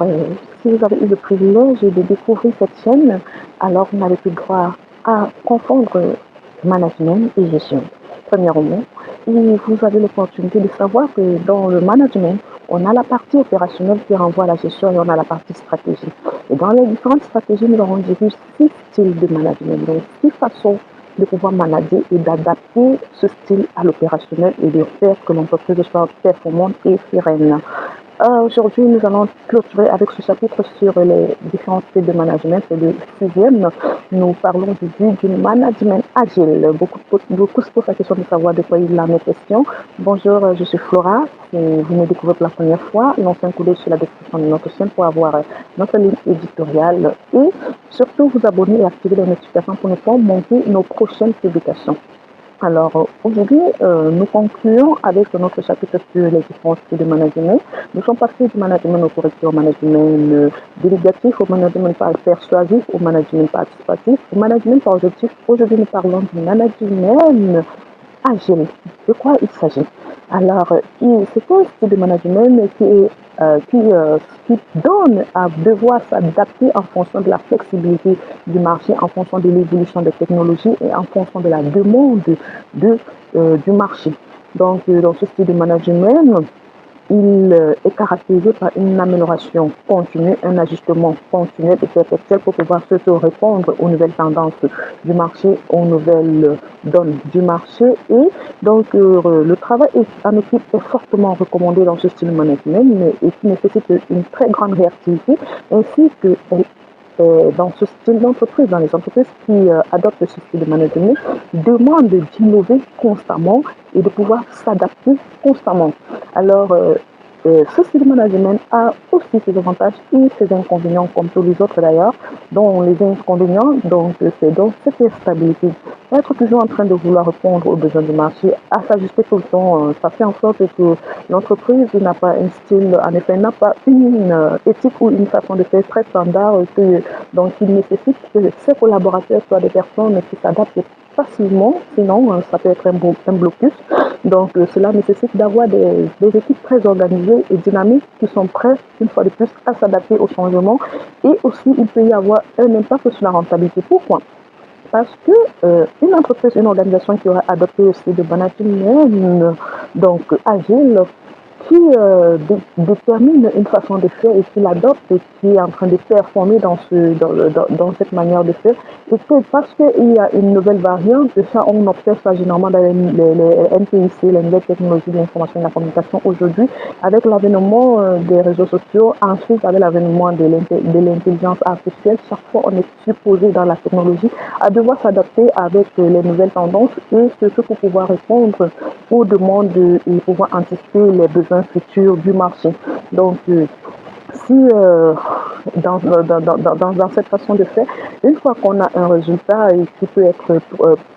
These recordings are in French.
Heu, Si vous avez eu le privilège de découvrir cette chaîne, alors vous n'avez plus droit à confondre management et gestion. Premièrement, et vous avez l'opportunité de savoir que dans le management, on a la partie opérationnelle qui renvoie à la gestion et on a la partie stratégie. Et dans les différentes stratégies, nous avons vu 6 styles de management, donc 6 façons de pouvoir manager et d'adapter ce style à l'opérationnel et de faire que l'entreprise soit performante et pérenne. Aujourd'hui, nous allons clôturer avec ce chapitre sur les différents types de management. C'est le sixième. Nous parlons du management agile. Beaucoup se posent la question de savoir de quoi il en est question. Bonjour, je suis Flora. Si vous me découvrez pour la première fois, lancez un coup d'œil sur la description de notre chaîne pour avoir notre ligne éditoriale et surtout vous abonner et activer les notifications pour ne pas manquer nos prochaines publications. Alors, aujourd'hui, nous concluons avec notre chapitre sur les différents styles de management. Nous sommes passés du management autoritaire au management délégatif, au management persuasif, au management participatif, au management par objectif. Aujourd'hui, nous parlons du management agile. De quoi il s'agit? Alors, c'est un style de management qui donne à devoir s'adapter en fonction de la flexibilité du marché, en fonction de l'évolution des technologies et en fonction de la demande du marché. Donc, dans ce style de management, il est caractérisé par une amélioration continue, un ajustement continuel et perpétuel pour pouvoir surtout répondre aux nouvelles tendances du marché, aux nouvelles donnes du marché. Et donc, le travail en équipe est fortement recommandé dans ce style de management et qui nécessite une très grande réactivité ainsi que dans ce style d'entreprise, dans les entreprises qui adoptent ce style de management, demandent d'innover constamment et de pouvoir s'adapter constamment. Alors, ce style de management a aussi ses avantages et ses inconvénients, comme tous les autres d'ailleurs, dont les inconvénients, donc, c'est donc cette instabilité. Être toujours en train de vouloir répondre aux besoins du marché, à s'ajuster tout le temps, ça fait en sorte que l'entreprise n'a pas un style, en effet, n'a pas une éthique ou une façon de faire très standard, donc il nécessite que ses collaborateurs soient des personnes qui s'adaptent facilement, sinon ça peut être un blocus. Donc cela nécessite d'avoir des équipes très organisées et dynamiques qui sont prêtes, une fois de plus, à s'adapter au changement. Et aussi, il peut y avoir un impact sur la rentabilité. Pourquoi? Parce que une entreprise, une organisation qui aura adopté aussi de management donc agile, qui détermine une façon de faire et qui l'adopte et qui est en train de performer dans cette manière de faire. Et que parce qu'il y a une nouvelle variante, ça on observe ça généralement dans les NPIC, les nouvelles technologies de l'information et de la communication aujourd'hui, avec l'avènement des réseaux sociaux, ensuite avec l'avènement de l'intelligence artificielle, chaque fois on est supposé dans la technologie à devoir s'adapter avec les nouvelles tendances et surtout pour pouvoir répondre aux demandes et pouvoir anticiper les besoins futurs du marché. Donc, si dans cette façon de faire, une fois qu'on a un résultat qui peut être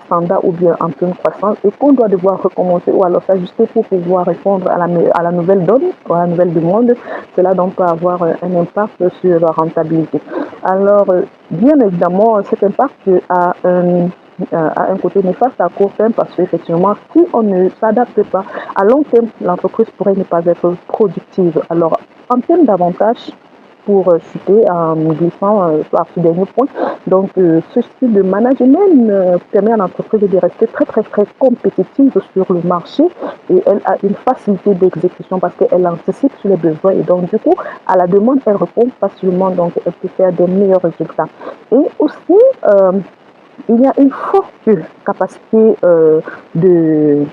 standard ou bien en pleine croissance et qu'on doit devoir recommencer ou alors s'ajuster pour pouvoir répondre à la nouvelle donne, ou à la nouvelle demande, cela donc peut avoir un impact sur la rentabilité. Alors, bien évidemment, cet impact a un côté néfaste à court terme parce qu'effectivement, si on ne s'adapte pas à long terme, l'entreprise pourrait ne pas être productive. Alors, en termes d'avantages, pour chuter en glissant par ce dernier point. Donc, ce style de management permet à l'entreprise de rester très, très, très compétitive sur le marché et elle a une facilité d'exécution parce qu'elle anticipe sur les besoins et donc, du coup, à la demande, elle répond facilement, donc elle peut faire des meilleurs résultats. Et aussi, il y a une forte capacité de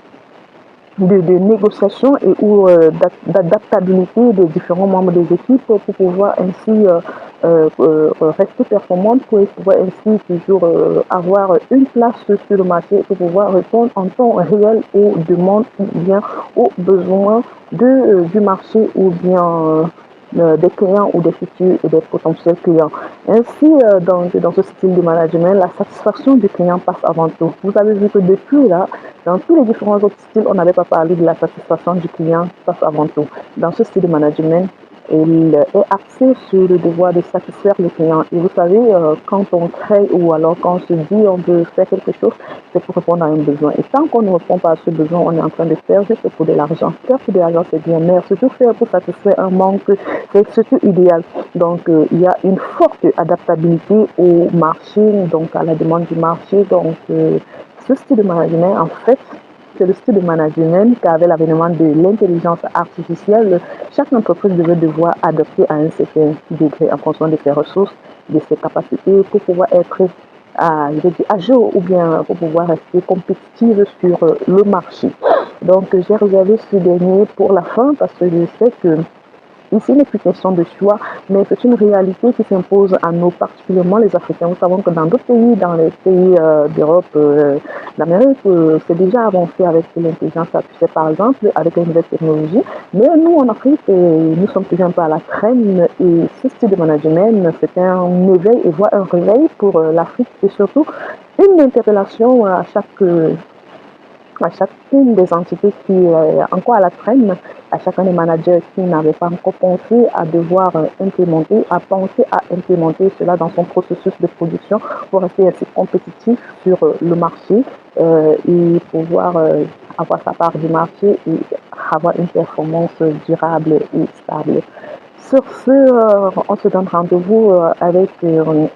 négociation et ou d'adaptabilité des différents membres des équipes pour pouvoir ainsi rester performante, pour pouvoir ainsi toujours avoir une place sur le marché, pour pouvoir répondre en temps réel aux demandes ou bien aux besoins du marché ou bien des clients ou des futurs et des potentiels clients. Ainsi, dans ce style de management, la satisfaction du client passe avant tout. Vous avez vu que depuis là, dans tous les différents autres styles, on n'avait pas parlé de la satisfaction du client passe avant tout. Dans ce style de management, il est axé sur le devoir de satisfaire le client. Et vous savez, quand on crée ou alors quand on se dit on veut faire quelque chose, c'est pour répondre à un besoin. Et tant qu'on ne répond pas à ce besoin, on est en train de faire juste pour de l'argent. Faire pour de l'argent, c'est bien, mais surtout faire pour satisfaire un manque, c'est surtout idéal. Donc, il y a une forte adaptabilité au marché, donc à la demande du marché. Donc, ce style de management, en fait, c'est le style de management qu'avec l'avènement de l'intelligence artificielle, chaque entreprise devait devoir adopter à un certain degré en fonction de ses ressources, de ses capacités pour pouvoir être je vais dire, à jour ou bien pour pouvoir rester compétitive sur le marché. Donc, j'ai réservé ce dernier pour la fin parce que je sais que ici, il n'est plus question de choix, mais c'est une réalité qui s'impose à nous, particulièrement les Africains. Nous savons que dans d'autres pays, dans les pays d'Europe, d'Amérique, c'est déjà avancé avec l'intelligence artificielle, par exemple, avec les nouvelles technologies. Mais nous, en Afrique, nous sommes toujours un peu à la traîne et ce style de management, c'est un éveil et voire un réveil pour l'Afrique et surtout une interpellation à chacune des entités qui est encore à la traîne, à chacun des managers qui n'avait pas encore pensé à devoir implémenter, à penser à implémenter cela dans son processus de production pour rester assez compétitif sur le marché et pouvoir avoir sa part du marché et avoir une performance durable et stable. Sur ce, on se donne rendez-vous avec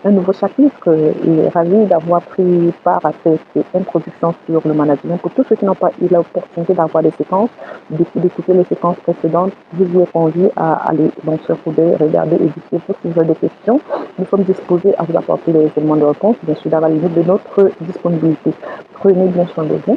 un nouveau chapitre. Et ravi d'avoir pris part à cette introduction sur le management. Pour tous ceux qui n'ont pas eu l'opportunité d'avoir des séquences, d'écouter les séquences précédentes, je vous ai conduit à aller dans ce coup d'œil, regarder et discuter si vous avez des questions. Nous sommes disposés à vous apporter les éléments de réponse, bien sûr, dans la limite de notre disponibilité. Prenez bien soin de vous.